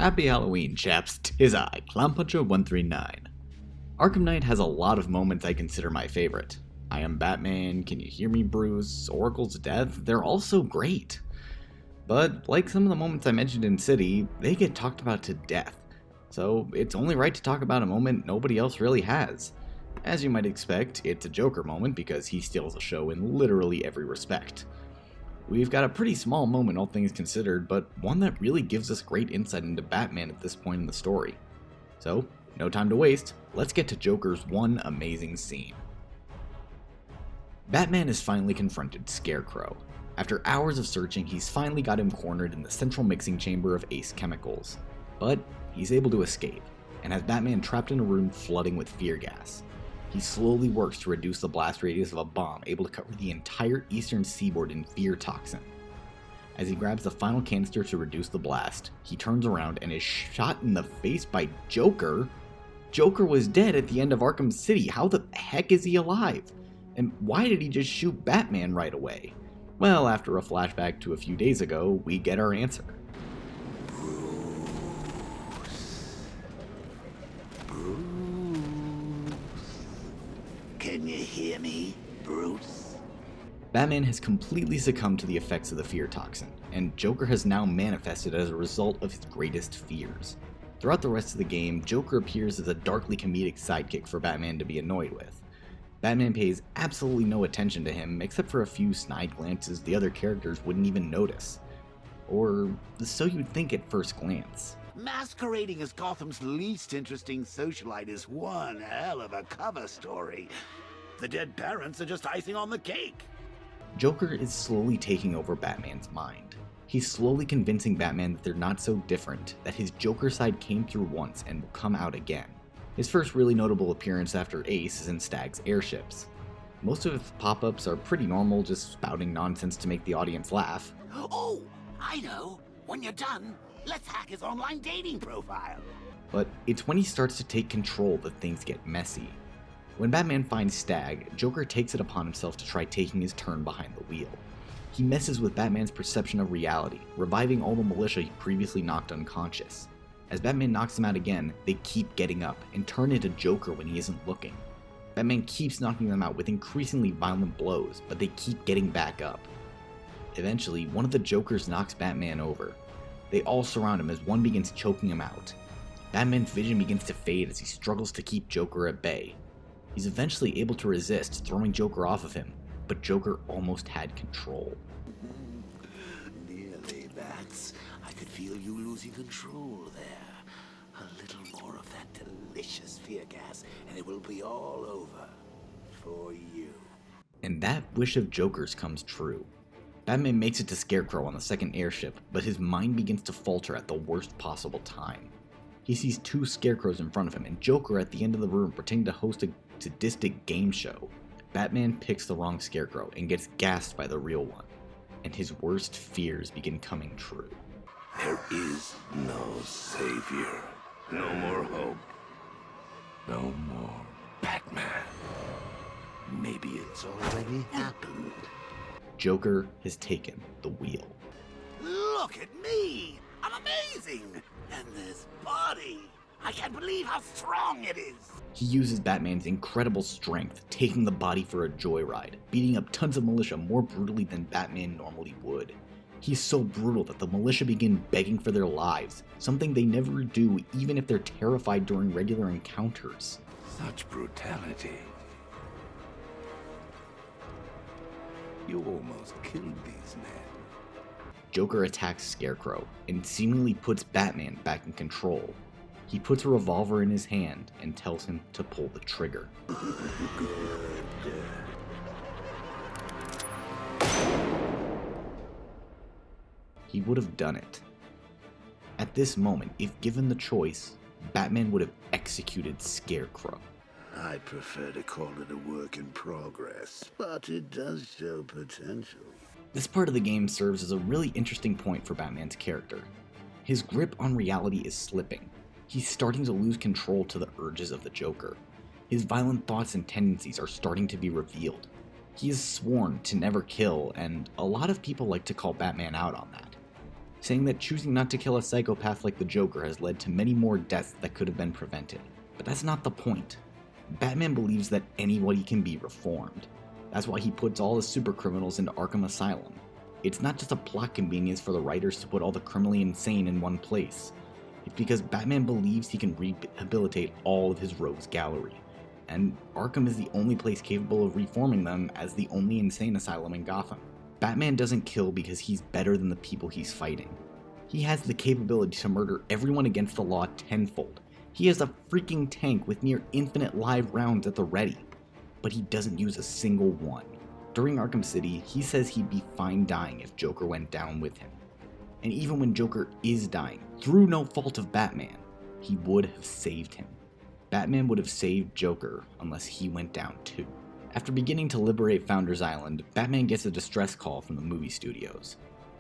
Happy Halloween, chaps. 'Tis I, Clownpuncher139. Arkham Knight has a lot of moments I consider my favorite. I Am Batman, Can You Hear Me, Bruce, Oracle's Death, they're all so great. But, like some of the moments I mentioned in City, they get talked about to death. So, it's only right to talk about a moment nobody else really has. As you might expect, it's a Joker moment because he steals the show in literally every respect. We've got a pretty small moment, all things considered, but one that really gives us great insight into Batman at this point in the story. So, no time to waste, let's get to Joker's one amazing scene. Batman has finally confronted Scarecrow. After hours of searching, he's finally got him cornered in the central mixing chamber of Ace Chemicals. But he's able to escape, and has Batman trapped in a room flooding with fear gas. He slowly works to reduce the blast radius of a bomb able to cover the entire eastern seaboard in fear toxin. As he grabs the final canister to reduce the blast, he turns around and is shot in the face by Joker. Joker was dead at the end of Arkham City. How the heck is he alive? And why did he just shoot Batman right away? Well, after a flashback to a few days ago, we get our answer. Can you hear me, Bruce? Batman has completely succumbed to the effects of the fear toxin, and Joker has now manifested as a result of his greatest fears. Throughout the rest of the game, Joker appears as a darkly comedic sidekick for Batman to be annoyed with. Batman pays absolutely no attention to him, except for a few snide glances the other characters wouldn't even notice. Or so you'd think at first glance. Masquerading as Gotham's least interesting socialite is one hell of a cover story. The dead parents are just icing on the cake. Joker is slowly taking over Batman's mind. He's slowly convincing Batman that they're not so different, that his Joker side came through once and will come out again. His first really notable appearance after Ace is in Stag's airships. Most of his pop-ups are pretty normal, just spouting nonsense to make the audience laugh. Oh, I know. When you're done, let's hack his online dating profile. But it's when he starts to take control that things get messy. When Batman finds Stag, Joker takes it upon himself to try taking his turn behind the wheel. He messes with Batman's perception of reality, reviving all the militia he previously knocked unconscious. As Batman knocks them out again, they keep getting up and turn into Joker when he isn't looking. Batman keeps knocking them out with increasingly violent blows, but they keep getting back up. Eventually, one of the Jokers knocks Batman over. They all surround him as one begins choking him out. Batman's vision begins to fade as he struggles to keep Joker at bay. He's eventually able to resist, throwing Joker off of him, but Joker almost had control. Nearly, Bats. I could feel you losing control there. A little more of that delicious fear gas, and it will be all over. For you. And that wish of Joker's comes true. Batman makes it to Scarecrow on the second airship, but his mind begins to falter at the worst possible time. He sees two Scarecrows in front of him and Joker at the end of the room pretending to host a sadistic game show. Batman picks the wrong Scarecrow and gets gassed by the real one, and his worst fears begin coming true. There is no savior, no more hope, no more Batman. Maybe it's already happened. Joker has taken the wheel. Look at me! I'm amazing! And this body! I can't believe how strong it is! He uses Batman's incredible strength, taking the body for a joyride, beating up tons of militia more brutally than Batman normally would. He's so brutal that the militia begin begging for their lives, something they never do even if they're terrified during regular encounters. Such brutality. You almost killed these men. Joker attacks Scarecrow and seemingly puts Batman back in control. He puts a revolver in his hand and tells him to pull the trigger. He would have done it. At this moment, if given the choice, Batman would have executed Scarecrow. I prefer to call it a work in progress, but it does show potential. This part of the game serves as a really interesting point for Batman's character. His grip on reality is slipping. He's starting to lose control to the urges of the Joker. His violent thoughts and tendencies are starting to be revealed. He is sworn to never kill, and a lot of people like to call Batman out on that. saying that choosing not to kill a psychopath like the Joker has led to many more deaths that could have been prevented. But that's not the point. Batman believes that anybody can be reformed. That's why he puts all the supercriminals into Arkham Asylum. It's not just a plot convenience for the writers to put all the criminally insane in one place. It's because Batman believes he can rehabilitate all of his rogues gallery, and Arkham is the only place capable of reforming them as the only insane asylum in Gotham. Batman doesn't kill because he's better than the people he's fighting. He has the capability to murder everyone against the law tenfold. He has a freaking tank with near infinite live rounds at the ready, but he doesn't use a single one. During Arkham City, he says he'd be fine dying if Joker went down with him. And even when Joker is dying, through no fault of Batman, he would have saved him. Batman would have saved Joker unless he went down too. After beginning to liberate Founders Island, Batman gets a distress call from the movie studios.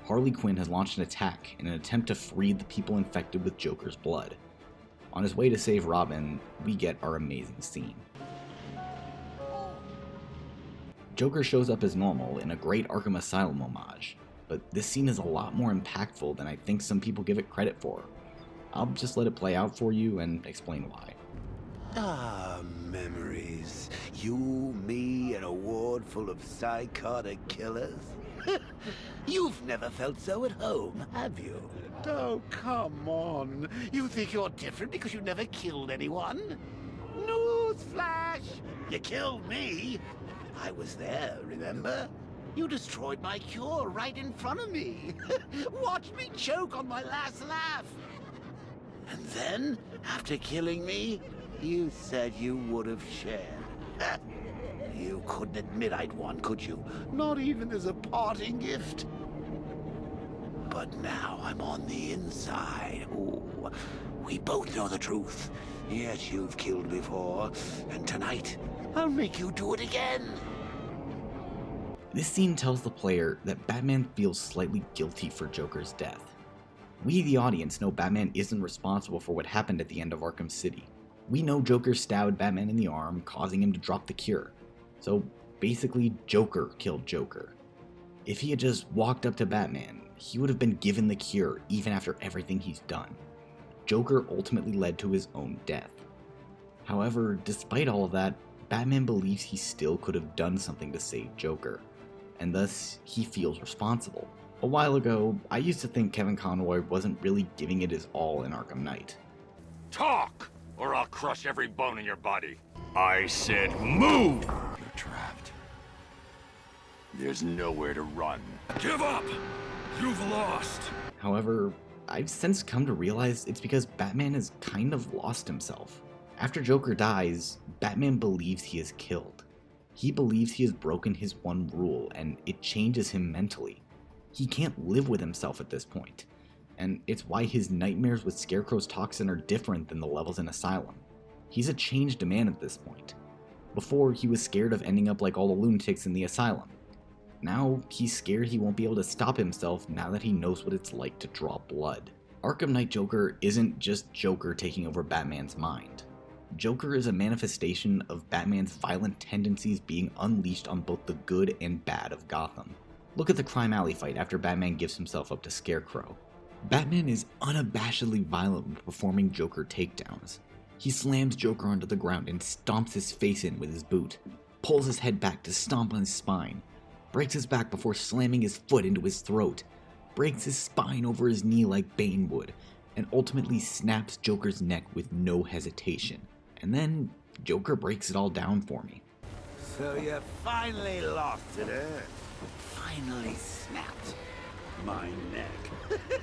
Harley Quinn has launched an attack in an attempt to free the people infected with Joker's blood. On his way to save Robin, we get our amazing scene. Joker shows up as normal in a great Arkham Asylum homage, but this scene is a lot more impactful than I think some people give it credit for. I'll just let it play out for you and explain why. Ah, memories. You, me, and a ward full of psychotic killers. You've never felt so at home, have you? Oh, come on. You think you're different because you never killed anyone? Newsflash! You killed me. I was there, remember? You destroyed my cure right in front of me. Watched me choke on my last laugh. And then, after killing me, you said you would have shared. You couldn't admit I'd won, could you? Not even as a parting gift. But now I'm on the inside. Ooh, we both know the truth. Yes, you've killed before, and tonight I'll make you do it again. This scene tells the player that Batman feels slightly guilty for Joker's death. We, the audience, know Batman isn't responsible for what happened at the end of Arkham City. We know Joker stabbed Batman in the arm, causing him to drop the cure. So basically, Joker killed Joker. If he had just walked up to Batman, he would have been given the cure even after everything he's done. Joker ultimately led to his own death. However, despite all of that, Batman believes he still could have done something to save Joker, and thus he feels responsible. A while ago, I used to think Kevin Conroy wasn't really giving it his all in Arkham Knight. Talk, or I'll crush every bone in your body. I said move! You're trapped. There's nowhere to run. Give up! You've lost! However, I've since come to realize it's because Batman has kind of lost himself. After Joker dies, Batman believes he is killed. He believes he has broken his one rule, and it changes him mentally. He can't live with himself at this point, and it's why his nightmares with Scarecrow's toxin are different than the levels in Asylum. He's a changed man at this point. Before, he was scared of ending up like all the lunatics in the Asylum. Now, he's scared he won't be able to stop himself now that he knows what it's like to draw blood. Arkham Knight Joker isn't just Joker taking over Batman's mind. Joker is a manifestation of Batman's violent tendencies being unleashed on both the good and bad of Gotham. Look at the Crime Alley fight after Batman gives himself up to Scarecrow. Batman is unabashedly violent when performing Joker takedowns. He slams Joker onto the ground and stomps his face in with his boot, pulls his head back to stomp on his spine, breaks his back before slamming his foot into his throat, breaks his spine over his knee like Bane would, and ultimately snaps Joker's neck with no hesitation. And then, Joker breaks it all down for me. So you finally lost it, eh? Finally snapped my neck.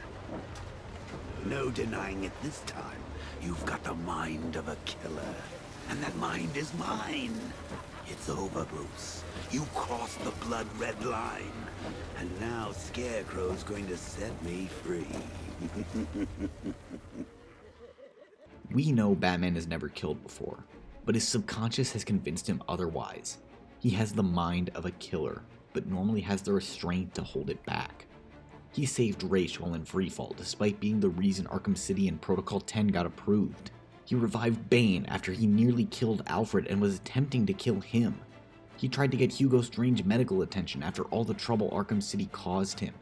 No denying it this time. You've got the mind of a killer, and that mind is mine. It's over, Bruce. You crossed the blood-red line, and now Scarecrow's going to set me free. We know Batman has never killed before, but his subconscious has convinced him otherwise. He has the mind of a killer, but normally has the restraint to hold it back. He saved Ra's while in freefall, despite being the reason Arkham City and Protocol 10 got approved. He revived Bane after he nearly killed Alfred and was attempting to kill him. He tried to get Hugo Strange medical attention after all the trouble Arkham City caused him.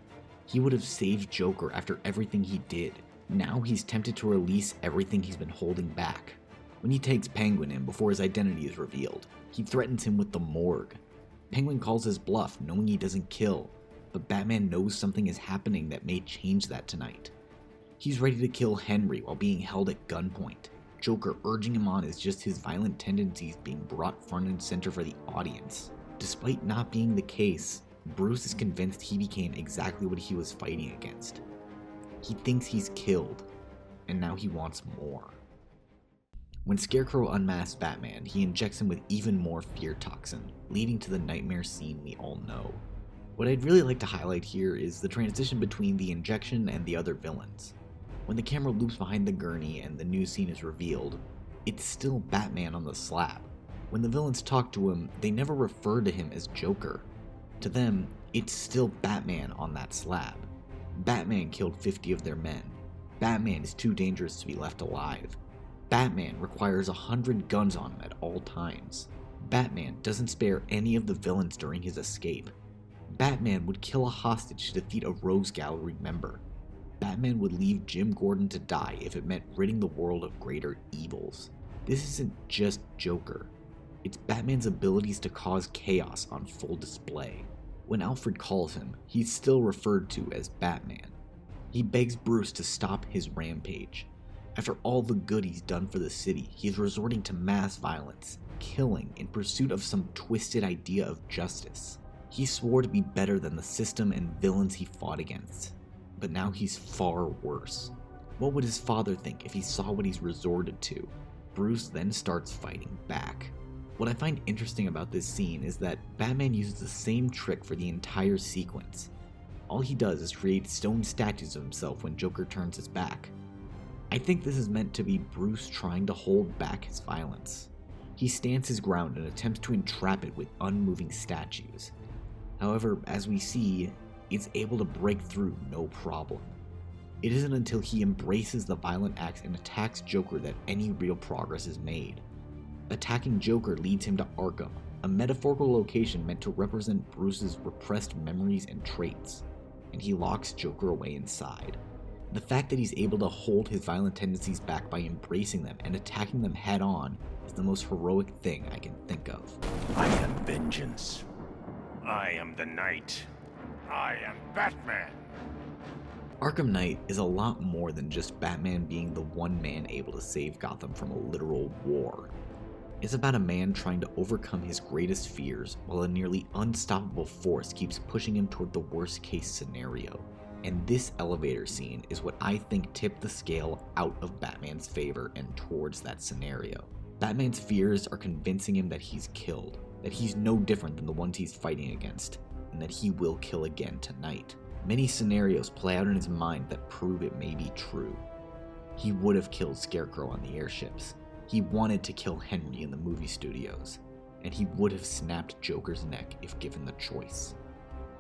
He would have saved Joker after everything he did. Now he's tempted to release everything he's been holding back. When he takes Penguin in before his identity is revealed, he threatens him with the morgue. Penguin calls his bluff, knowing he doesn't kill, but Batman knows something is happening that may change that tonight. He's ready to kill Henry while being held at gunpoint. Joker urging him on is just his violent tendencies being brought front and center for the audience. Despite not being the case, Bruce is convinced he became exactly what he was fighting against. He thinks he's killed, and now he wants more. When Scarecrow unmasks Batman, he injects him with even more fear toxin, leading to the nightmare scene we all know. What I'd really like to highlight here is the transition between the injection and the other villains. When the camera loops behind the gurney and the new scene is revealed, it's still Batman on the slab. When the villains talk to him, they never refer to him as Joker. To them, it's still Batman on that slab. Batman killed 50 of their men. Batman is too dangerous to be left alive. Batman requires 100 guns on him at all times. Batman doesn't spare any of the villains during his escape. Batman would kill a hostage to defeat a Rogues Gallery member. Batman would leave Jim Gordon to die if it meant ridding the world of greater evils. This isn't just Joker. It's Batman's abilities to cause chaos on full display. When Alfred calls him, he's still referred to as Batman. He begs Bruce to stop his rampage. After all the good he's done for the city, he's resorting to mass violence, killing in pursuit of some twisted idea of justice. He swore to be better than the system and villains he fought against, but now he's far worse. What would his father think if he saw what he's resorted to? Bruce then starts fighting back. What I find interesting about this scene is that Batman uses the same trick for the entire sequence. All he does is create stone statues of himself when Joker turns his back. I think this is meant to be Bruce trying to hold back his violence. He stands his ground and attempts to entrap it with unmoving statues. However, as we see, it's able to break through no problem. It isn't until he embraces the violent acts and attacks Joker that any real progress is made. Attacking Joker leads him to Arkham, a metaphorical location meant to represent Bruce's repressed memories and traits, and he locks Joker away inside. The fact that he's able to hold his violent tendencies back by embracing them and attacking them head on is the most heroic thing I can think of. I am vengeance. I am the Knight. I am Batman. Arkham Knight is a lot more than just Batman being the one man able to save Gotham from a literal war. It's about a man trying to overcome his greatest fears while a nearly unstoppable force keeps pushing him toward the worst case scenario. And this elevator scene is what I think tipped the scale out of Batman's favor and towards that scenario. Batman's fears are convincing him that he's killed, that he's no different than the ones he's fighting against, and that he will kill again tonight. Many scenarios play out in his mind that prove it may be true. He would have killed Scarecrow on the airships. He wanted to kill Henry in the movie studios, and he would have snapped Joker's neck if given the choice.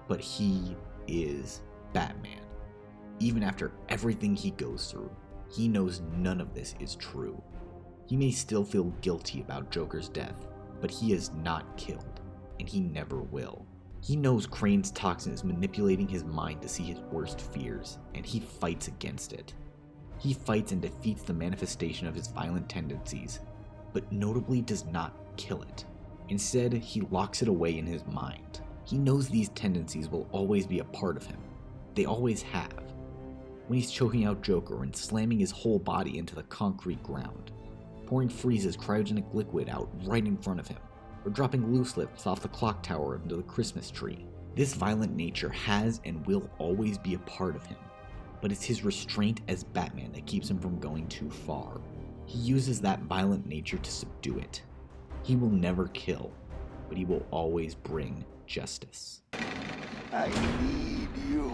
But he is Batman. Even after everything he goes through, he knows none of this is true. He may still feel guilty about Joker's death, but he is not killed, and he never will. He knows Crane's toxin is manipulating his mind to see his worst fears, and he fights against it. He fights and defeats the manifestation of his violent tendencies, but notably does not kill it. Instead, he locks it away in his mind. He knows these tendencies will always be a part of him. They always have. When he's choking out Joker and slamming his whole body into the concrete ground, pouring Freeze's cryogenic liquid out right in front of him, or dropping loose lips off the clock tower into the Christmas tree. This violent nature has and will always be a part of him, but it's his restraint as Batman that keeps him from going too far. He uses that violent nature to subdue it. He will never kill, but he will always bring justice. I need you.